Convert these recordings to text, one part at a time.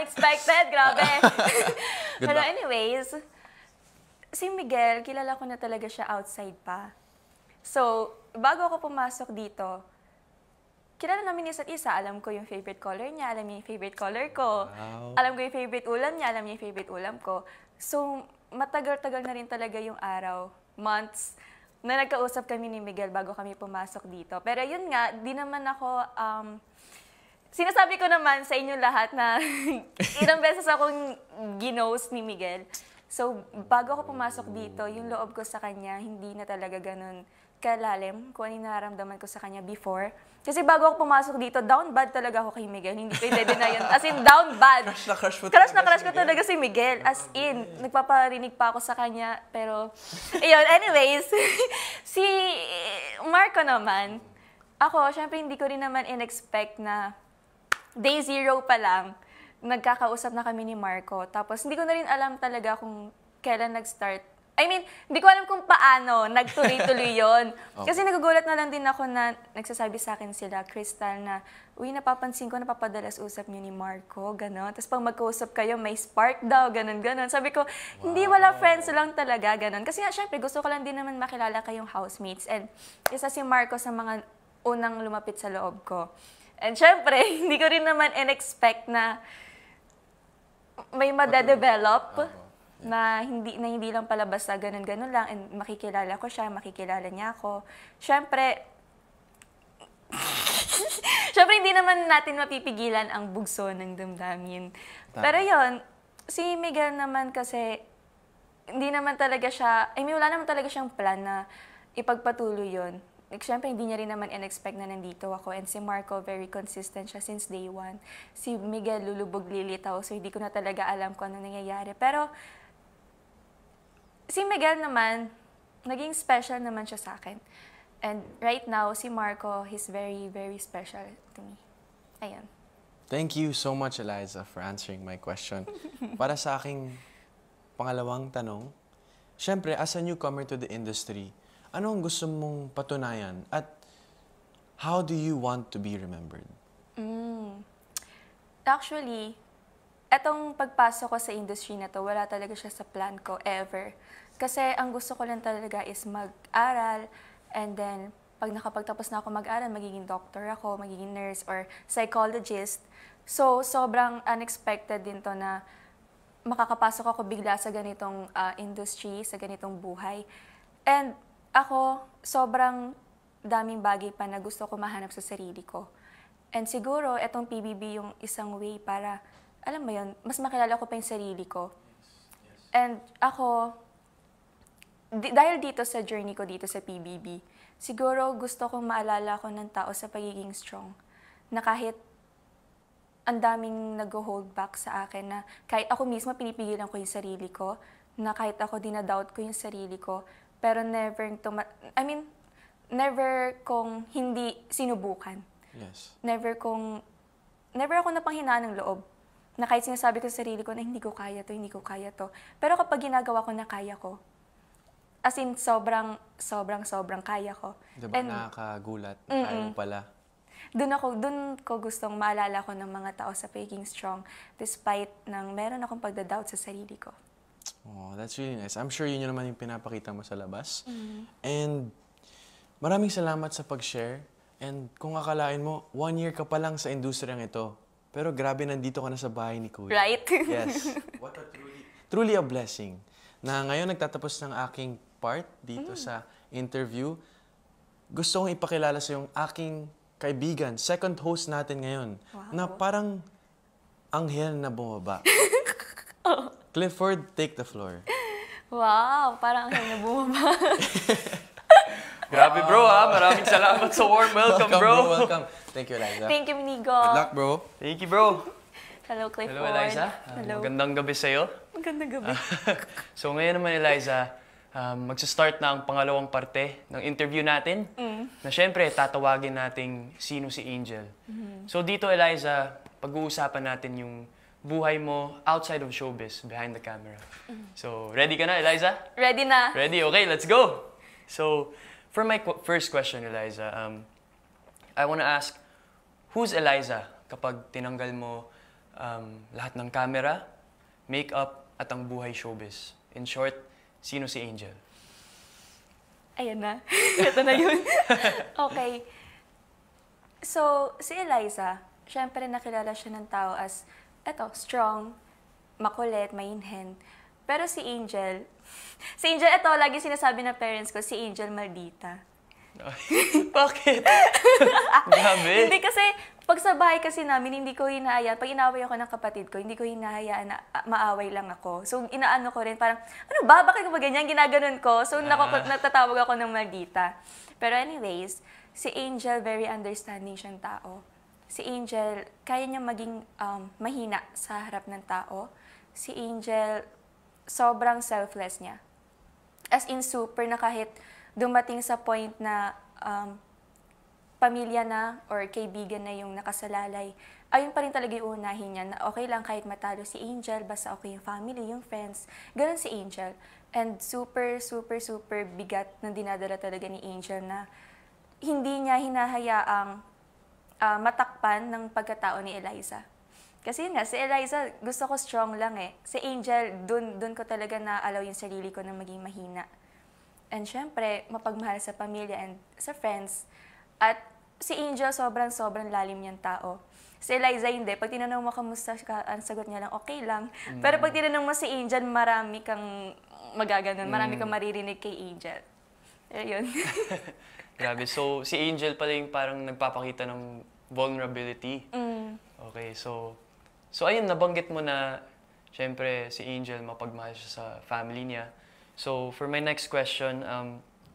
unexpected, grabe. Pero anyways, si Miguel, kilala ko na talaga siya outside pa. So, bago ako pumasok dito, kilala namin isa't isa. Alam ko yung favorite color niya, alam niya yung favorite color ko. Wow. Alam ko yung favorite ulam niya, alam niya yung favorite ulam ko. So, matagal-tagal na rin talaga yung araw, months, na nagkausap kami ni Miguel bago kami pumasok dito. Pero yun nga, di naman ako, sinasabi ko naman sa inyo lahat na ilang beses akong ginose ni Miguel. So, bago ako pumasok dito, yung loob ko sa kanya, hindi na talaga ganun kalalim kung ano yung nararamdaman ko sa kanya before. Kasi bago ako pumasok dito, down bad talaga ako kay Miguel. Hindi ko i-deny yun. As in, down bad. Crush na crush mo Crush na crush ko talaga si Miguel. As in, nagpaparinig pa ako sa kanya. Pero, ayun, anyways, si Marco naman, ako, syempre hindi ko rin naman in-expect na day zero pa lang, nagkakausap na kami ni Marco. Tapos, hindi ko na rin alam talaga kung kailan nag-start. I mean, hindi ko alam kung paano nagtuloy-tuloy yun. Kasi nagugulat na lang din ako na nagsasabi sa akin sila, Crystal, na, uy, napapansin ko, napapadalas usap niyo ni Marco, gano'n. Tapos pag magkausap kayo, may spark daw, gano'n. Sabi ko, hindi, wala, friends lang talaga, gano'n. Kasi nga, syempre, gusto ko lang din naman makilala kayong housemates. And isa si Marco sa mga unang lumapit sa loob ko. And syempre, hindi ko rin naman in-expect na may madadevelop. Na hindi lang pala basta ganun-ganun lang, and makikilala ko siya, makikilala niya ako. Siyempre, hindi naman natin mapipigilan ang bugso ng damdamin. Pero yon, si Miguel naman kasi, hindi naman talaga siya, wala naman talaga siyang plan na ipagpatuloy yon. Siyempre, hindi niya rin naman in-expect na nandito ako. And si Marco, very consistent siya since day one. Si Miguel, lulubog lilitaw, so hindi ko na talaga alam kung ano nangyayari. Pero, si Miguel naman, naging special naman siya sa akin. And right now, si Marco, he's very, very special to me. Ayan. Thank you so much, Eliza, for answering my question. Para sa aking pangalawang tanong, syempre, as a newcomer to the industry, ano ang gusto mong patunayan at how do you want to be remembered? Actually, etong pagpasok ko sa industry na to, wala talaga siya sa plan ko ever. Kasi ang gusto ko lang talaga is mag-aral, and then pag nakapagtapos na ako mag-aral, magiging doctor ako, magiging nurse or psychologist. So, sobrang unexpected din to na makakapasok ako bigla sa ganitong industry, sa ganitong buhay. And ako, sobrang daming bagay pa na gusto ko mahanap sa sarili ko. And siguro, etong PBB yung isang way para, alam mo yun, mas makilala ko pa yung sarili ko. And ako, dahil dito sa journey ko dito sa PBB, siguro gusto kong maalala ko ng tao sa pagiging strong. Na kahit ang daming nag-hold back sa akin, na kahit ako mismo pinipigilan ko yung sarili ko, na kahit ako dinadoubt ko yung sarili ko, pero never kong hindi sinubukan. Yes. Never ako napanghinaan ng loob. Na kahit sinasabi ko sa sarili ko na hindi ko kaya to. Pero kapag ginagawa ko na kaya ko, as in sobrang kaya ko. Diba, and nakakagulat, kaya mo pala. Doon ko gustong maalala ko ng mga tao sa pagiging strong despite ng meron akong pagdadoubt sa sarili ko. Oh, that's really nice. I'm sure yun naman yung pinapakita mo sa labas. And maraming salamat sa pag-share. And kung akalain mo, 1 year ka pa lang sa industriyang ito. Pero grabe, nandito ka na sa bahay ni Kuya. Right? Yes. What a truly a blessing. Na ngayon nagtatapos ng aking part dito sa interview. Gusto kong ipakilala sa yung aking kaibigan, second host natin ngayon. Wow. Na parang anghel na bumaba. Clifford, take the floor. Wow, parang anghel na bumaba. Grabe bro ha, maraming salamat sa warm welcome bro. Welcome. Thank you, Eliza. Thank you, Minigo. Good luck, bro. Thank you bro. Hello, Clifford. Hello Eliza. Hello. Magandang gabi sa'yo. Magandang gabi. So ngayon naman Eliza, magsa-start na ang pangalawang parte ng interview natin. Na syempre, tatawagin nating sino si Angel. So dito Eliza, pag-uusapan natin yung buhay mo outside of showbiz, behind the camera. So ready ka na Eliza? Ready na. Ready? Okay, let's go! So, for my first question, Eliza, I want to ask, who's Eliza kapag tinanggal mo lahat ng camera, makeup, at ang buhay showbiz. In short, sino si Angel? Ayan na. Ito na yun. Okay. So, si Eliza, syempre nakilala siya ng tao as, strong, makulit, mainhen. Pero si Angel, ito, lagi sinasabi ng parents ko, si Angel maldita. Bakit? Grabe. Hindi kasi, pag sa bahay kasi namin, hindi ko hinahayaan. Pag inaway ako ng kapatid ko, hindi ko hinahayaan na maaway lang ako. So, inaano ko rin, parang, ano ba? Bakit ko ba ganyan? Ginaganon ko. So, natatawag ako ng maldita. Pero anyways, si Angel, very understanding siyang tao. Si Angel, kaya niya maging mahina sa harap ng tao. Si Angel, sobrang selfless niya. As in, super na kahit dumating sa point na pamilya na or kaibigan na yung nakasalalay, ayun pa rin talaga yung unahin niya na okay lang kahit matalo si Angel, basta okay yung family, yung friends. Ganun si Angel. And super, super, super bigat na dinadala talaga ni Angel na hindi niya hinahayaang matakpan ng pagkatao ni Eliza. Kasi yun nga, si Eliza, gusto ko strong lang eh. Si Angel, dun ko talaga na-allow yung sarili ko na maging mahina. And syempre, mapagmahal sa pamilya and sa friends. At si Angel, sobrang lalim niyang tao. Si Eliza hindi. Pag tinanong mo kamusta ka, ang sagot niya lang, okay lang. Pero pag tinanong mo si Angel, marami kang magaganon. Marami kang maririnig kay Angel. Ayun. Grabe. So, si Angel pala yung parang nagpapakita ng vulnerability. Okay, so ayun, nabanggit mo na, syempre, si Angel, mapagmahal siya sa family niya. So, for my next question,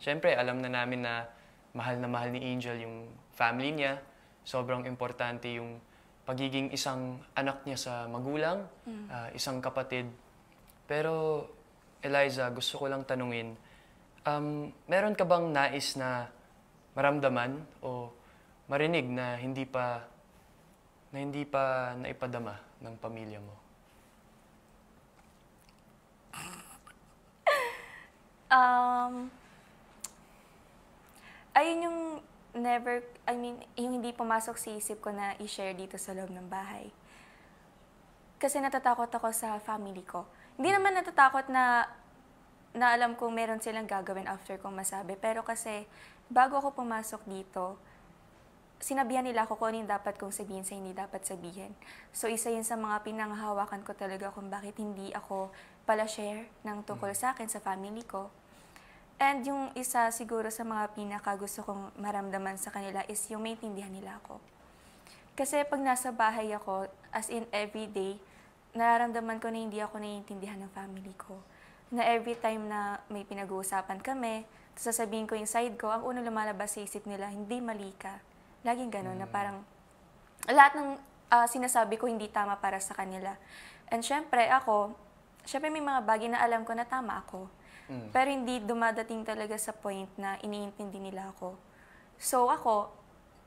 syempre, alam na namin na mahal ni Angel yung family niya. Sobrang importante yung pagiging isang anak niya sa magulang, isang kapatid. Pero, Eliza, gusto ko lang tanungin, meron ka bang nais na maramdaman o marinig na hindi pa naipadama ng pamilya mo? Ayun yung yung hindi pumasok sa isip ko na i-share dito sa loob ng bahay. Kasi natatakot ako sa family ko. Hindi naman natatakot na alam kong meron silang gagawin after kong masabi. Pero kasi, bago ako pumasok dito, sinabihan nila ako kung ano yung dapat kong sabihin sa hindi dapat sabihin. So, isa yun sa mga pinanghahawakan ko talaga kung bakit hindi ako pala share ng tungkol sa akin, sa family ko. And yung isa siguro sa mga pinaka-gusto kong maramdaman sa kanila is yung maintindihan nila ako. Kasi pag nasa bahay ako, as in everyday, nararamdaman ko na hindi ako naiintindihan ng family ko. Na every time na may pinag-uusapan kami, sasabihin ko yung side ko, ang unang lumalabas sa isip nila, hindi mali ka. Laging gano'n, na parang lahat ng sinasabi ko hindi tama para sa kanila. And syempre may mga bagay na alam ko na tama ako. Pero hindi dumadating talaga sa point na iniintindi nila ako. So ako,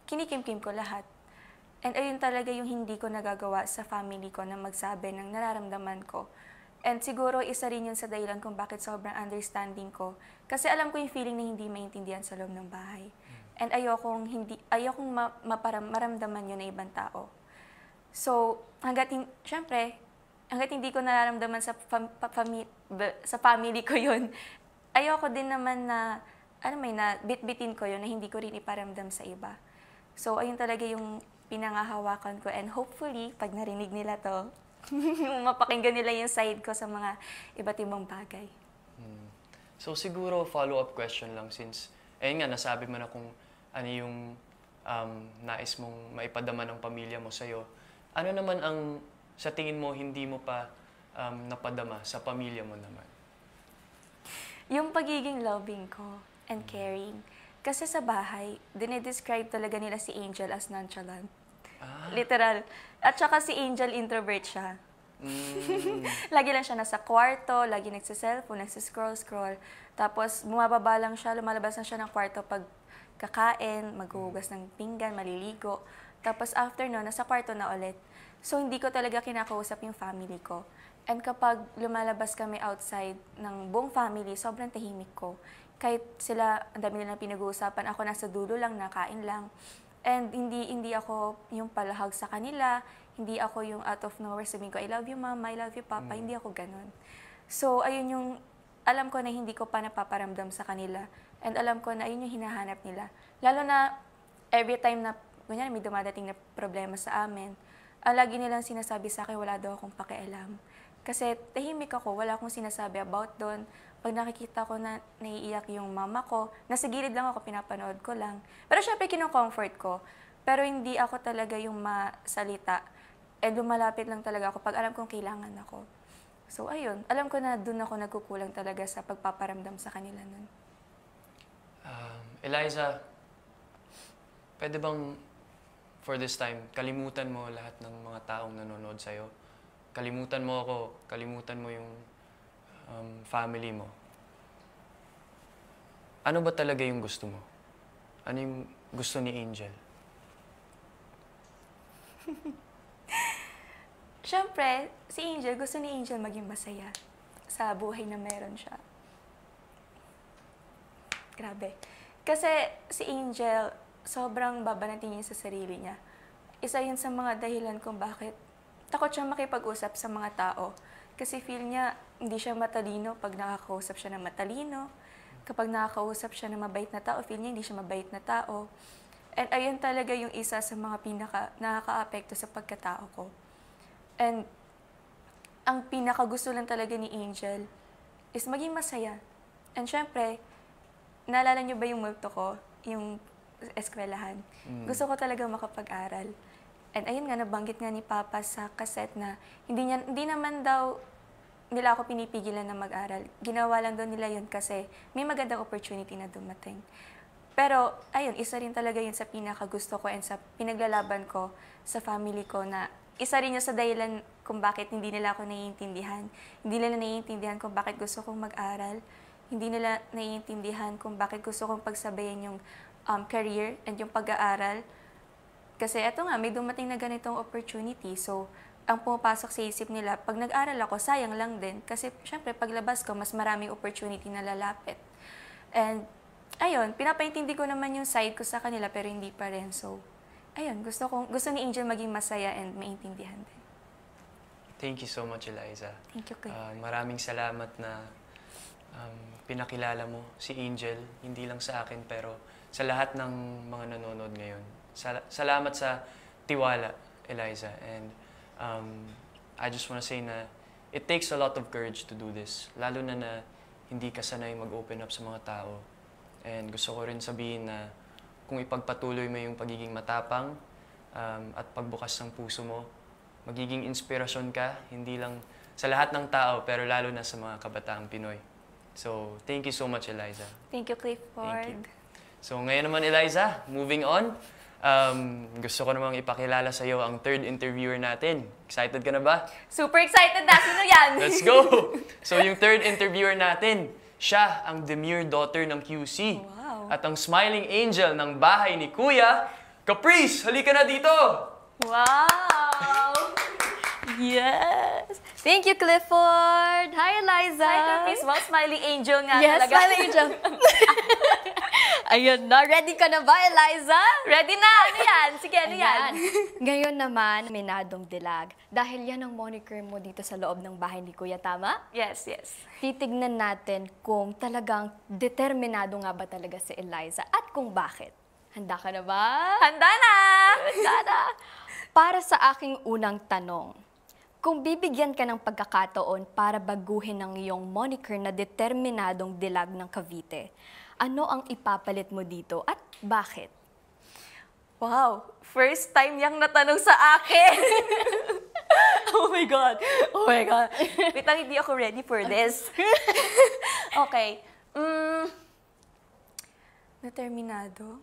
kinikimkim ko lahat. And ayun talaga yung hindi ko nagagawa sa family ko na magsabi ng nararamdaman ko. And siguro isa rin yun sa dahilan kung bakit sobrang understanding ko. Kasi alam ko yung feeling na hindi maintindihan sa loob ng bahay. And ayokong maramdaman yun na ibang tao. So, hanggat hindi ko nararamdaman sa family ko yun, ayoko din naman na, na bitbitin ko yun na hindi ko rin iparamdam sa iba. So, ayun talaga yung pinangahawakan ko. And hopefully, pag narinig nila to, mapakinggan nila yung side ko sa mga iba't ibang bagay. So, siguro follow-up question lang since, ayun nga, nasabi mo na kung ano yung nais mong maipadama ng pamilya mo sa'yo. Ano naman ang, sa tingin mo, hindi mo pa napadama sa pamilya mo naman? Yung pagiging loving ko and caring. Kasi sa bahay, dinidescribe talaga nila si Angel as nonchalant. Literal. At saka si Angel, introvert siya. Lagi lang siya nasa kwarto, lagi nagsa-cellphone, nagsa-scroll. Tapos bumababa lang siya, lumalabas na siya ng kwarto pag kakain, maghuhugas ng pinggan, maliligo. Tapos after no, nasa kwarto na ulit. So hindi ko talaga kinakausap yung family ko. And kapag lumalabas kami outside ng buong family, sobrang tahimik ko. Kahit sila, ang dami nilang pinag-uusapan, ako nasa dulo lang, nakain lang. And hindi ako yung palahag sa kanila, Hindi ako yung out of nowhere sabihin ko, I love you mama, I love you papa. Hindi ako ganun. So, ayun yung alam ko na hindi ko pa napaparamdam sa kanila. And alam ko na ayun yung hinahanap nila. Lalo na every time na, ganyan, may dumadating na problema sa amin, lagi nilang sinasabi sa akin, wala daw akong pakialam. Kasi tahimik ako, wala akong sinasabi about doon. Pag nakikita ko na naiiyak yung mama ko, nasa gilid lang ako, pinapanood ko lang. Pero syempre, kinocomfort ko. Pero hindi ako talaga yung masalita. And lumalapit lang talaga ako pag alam kong kailangan ako. So, ayun. Alam ko na doon ako nagkukulang talaga sa pagpaparamdam sa kanila nun. Eliza, pwede bang for this time, kalimutan mo lahat ng mga taong nanonood sa'yo? Kalimutan mo ako, kalimutan mo yung family mo. Ano ba talaga yung gusto mo? Ano yung gusto ni Angel? Siyempre, si Angel, gusto ni Angel maging masaya sa buhay na meron siya. Grabe. Kasi si Angel, sobrang baba ng tingin sa sarili niya. Isa yun sa mga dahilan kung bakit takot siya makipag-usap sa mga tao. Kasi feel niya, hindi siya matalino pag nakakausap siya ng matalino. Kapag nakakausap siya ng mabait na tao, feel niya hindi siya mabait na tao. And ayun talaga yung isa sa mga nakaka-apekto sa pagkatao ko. And ang pinakagusto lang talaga ni Angel is maging masaya. And syempre, naalala niyo ba yung multo ko? Yung eskwelahan. Gusto ko talaga makapag-aral. And ayun nga, nabanggit nga ni Papa sa cassette na hindi naman daw nila ako pinipigilan na mag-aral. Ginawa lang daw nila yun kasi may magandang opportunity na dumating. Pero ayun, isa rin talaga yun sa pinakagusto ko and sa pinaglalaban ko sa family ko na isa rin yun sa dahilan kung bakit hindi nila ako naiintindihan. Hindi nila naiintindihan kung bakit gusto kong mag-aral. Hindi nila naiintindihan kung bakit gusto kong pagsabayan yung career and yung pag-aaral. Kasi eto nga, may dumating na ganitong opportunity. So, ang pumapasok sa isip nila, pag nag-aral ako, sayang lang din. Kasi, syempre, paglabas ko, mas maraming opportunity na lalapit. And, ayun, pinapaintindi ko naman yung side ko sa kanila, pero hindi pa rin. So, ayun, gusto ni Angel maging masaya and maintindihan din. Thank you so much, Eliza. Thank you, Kuya. Maraming salamat na pinakilala mo si Angel, hindi lang sa akin, pero sa lahat ng mga nanonood ngayon. Salamat sa tiwala, Eliza. And I just want to say na it takes a lot of courage to do this. Lalo na hindi ka sanay mag-open up sa mga tao. And gusto ko rin sabihin na kung ipagpatuloy mo yung pagiging matapang at pagbukas ng puso mo, magiging inspirasyon ka, hindi lang sa lahat ng tao, pero lalo na sa mga kabataang Pinoy. So, thank you so much, Eliza. Thank you, Clifford. Thank you. So, ngayon naman, Eliza, moving on. Gusto ko namang ipakilala sa iyo ang third interviewer natin. Excited ka na ba? Super excited na! Sino yan? Let's go! So, yung third interviewer natin, siya ang demure daughter ng QC. Wow. At ang smiling angel ng bahay ni Kuya, Caprice! Halika na dito! Wow! Yes! Thank you, Clifford! Hi, Eliza! Hi, Caprice. Wow, smiling angel nga Yes, talaga. smiling angel. Ayun na, ready ka na ba, Eliza? Ready na! Ano yan? Sige, ano yan? Ngayon naman, Minadong Dilag. Dahil yan ang moniker mo dito sa loob ng bahay ni Kuya, tama? Yes, yes. Titignan natin kung talagang determinado nga ba talaga si Eliza at kung bakit. Handa ka na ba? Handa na! Handa na! Para sa aking unang tanong, kung bibigyan ka ng pagkakataon para baguhin ang iyong moniker na determinadong dilag ng Cavite, ano ang ipapalit mo dito at bakit? Wow! First time niyang natanong sa akin! Oh my God! Oh my God! Wait lang, hindi ako ready for this. Okay. Determinado?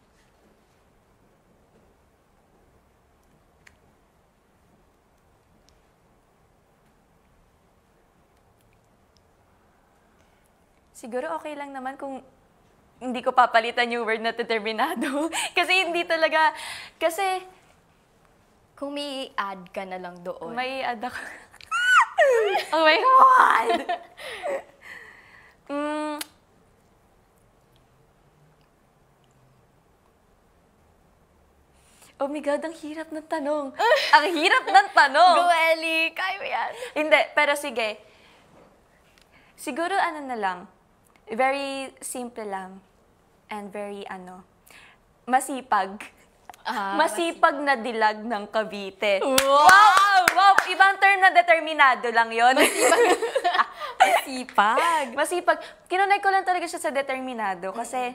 Siguro okay lang naman kung hindi ko papalitan yung word na determinado. Kasi hindi talaga, kasi Kung may add ka na lang doon. may add ako. Oh my God! Oh my God, ang hirap ng tanong. Ang hirap ng tanong. Go, Ellie! Kaya mo yan. Hindi, pero sige. Siguro ano na lang, very simple lang. And very masipag. Masipag na dilag ng Cavite. Wow! Wow! Ibang term na determinado lang yon. Masipag. Masipag. Kinunay ko lang talaga siya sa determinado kasi